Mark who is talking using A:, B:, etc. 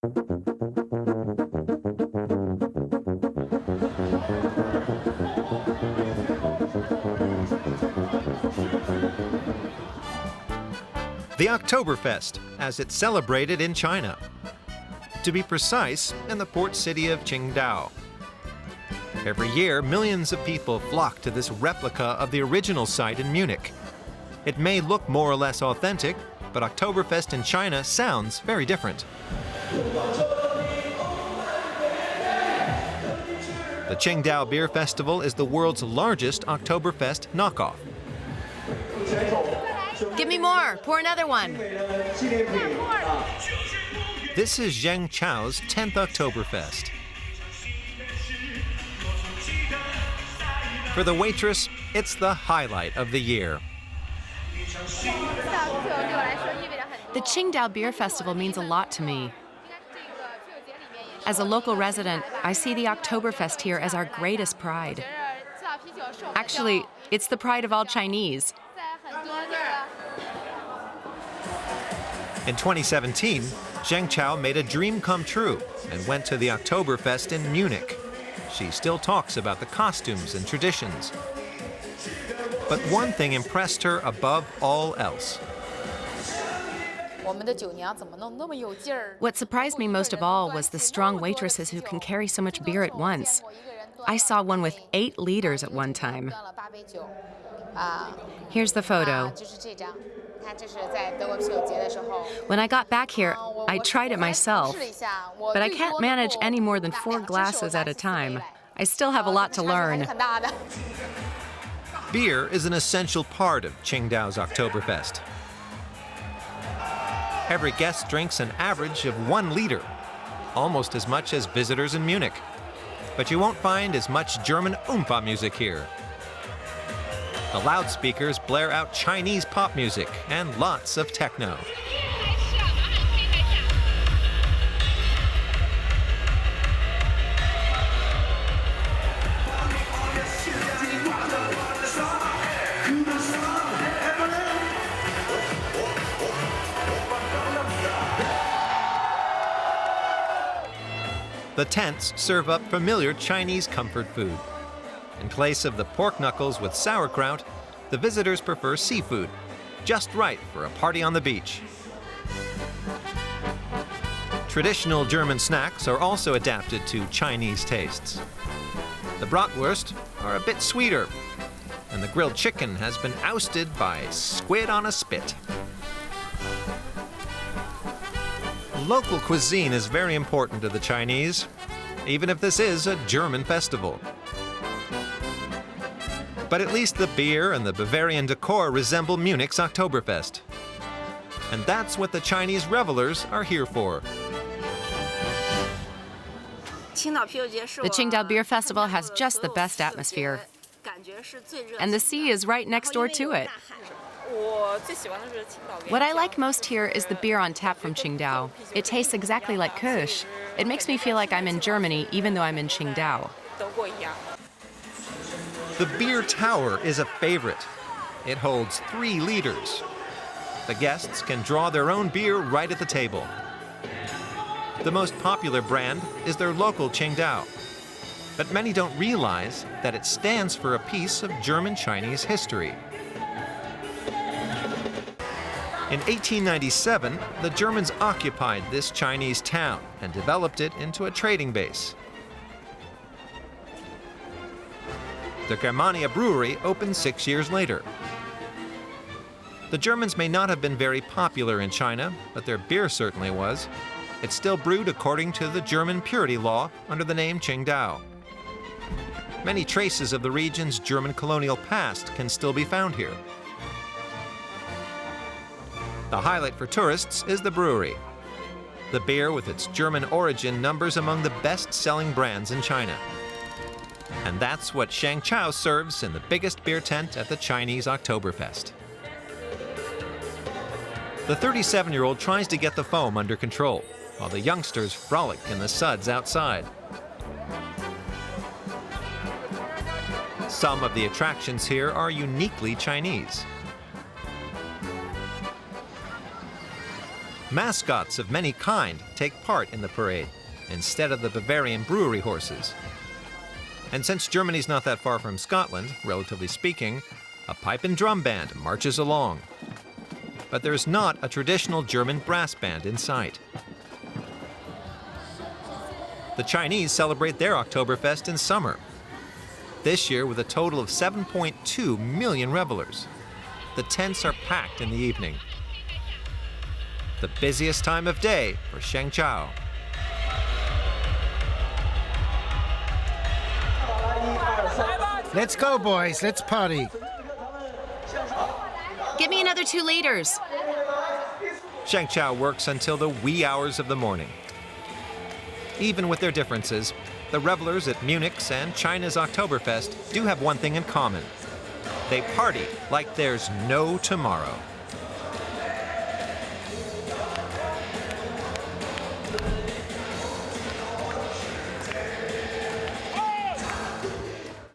A: The Oktoberfest, as it's celebrated in China. To be precise, in the port city of Qingdao. Every year, millions of people flock to this replica of the original site in Munich. It may look more or less authentic, but Oktoberfest in China sounds very different. The Tsingtao Beer Festival is the world's largest Oktoberfest knockoff.
B: Give me more. Pour another one.
A: This is Zheng Chao's 10th Oktoberfest. For the waitress, it's the highlight of the year.
B: The Qingdao Beer Festival means a lot to me. As a local resident, I see the Oktoberfest here as our greatest pride. Actually, it's the pride of all Chinese.
A: In 2017, Zheng Chao made a dream come true and went to the Oktoberfest in Munich. She still talks about the costumes and traditions. But one thing impressed her above all else.
B: What surprised me most of all was the strong waitresses who can carry so much beer at once. I saw one with 8 liters at one time. Here's the photo. When I got back here, I tried it myself, but I can't manage any more than 4 glasses at a time. I still have a lot to learn.
A: Beer is an essential part of Qingdao's Oktoberfest. Every guest drinks an average of 1 liter, almost as much as visitors in Munich. But you won't find as much German oompah music here. The loudspeakers blare out Chinese pop music and lots of techno. The tents serve up familiar Chinese comfort food. In place of the pork knuckles with sauerkraut, the visitors prefer seafood, just right for a party on the beach. Traditional German snacks are also adapted to Chinese tastes. The Bratwurst are a bit sweeter, and the grilled chicken has been ousted by squid on a spit. Local cuisine is very important to the Chinese, even if this is a German festival. But at least the beer and the Bavarian decor resemble Munich's Oktoberfest. And that's what the Chinese revelers are here for.
B: The Qingdao Beer Festival has just the best atmosphere. And the sea is right next door to it. What I like most here is the beer on tap from Qingdao. It tastes exactly like Kirsch. It makes me feel like I'm in Germany, even though I'm in Qingdao.
A: The beer tower is a favorite. It holds 3 liters. The guests can draw their own beer right at the table. The most popular brand is their local Qingdao. But many don't realize that it stands for a piece of German-Chinese history. In 1897, the Germans occupied this Chinese town and developed it into a trading base. The Germania brewery opened 6 years later. The Germans may not have been very popular in China, but their beer certainly was. It's still brewed according to the German purity law under the name Qingdao. Many traces of the region's German colonial past can still be found here. The highlight for tourists is the brewery. The beer with its German origin numbers among the best-selling brands in China. And that's what Zheng Chao serves in the biggest beer tent at the Chinese Oktoberfest. The 37-year-old tries to get the foam under control, while the youngsters frolic in the suds outside. Some of the attractions here are uniquely Chinese. Mascots of many kind take part in the parade, instead of the Bavarian brewery horses. And since Germany's not that far from Scotland, relatively speaking, a pipe and drum band marches along. But there's not a traditional German brass band in sight. The Chinese celebrate their Oktoberfest in summer, this year with a total of 7.2 million revelers. The tents are packed in the evening. The busiest time of day for Tsingtao.
C: Let's go, boys. Let's party.
B: Give me another 2 liters.
A: Tsingtao works until the wee hours of the morning. Even with their differences, the revelers at Munich's and China's Oktoberfest do have one thing in common. They party like there's no tomorrow.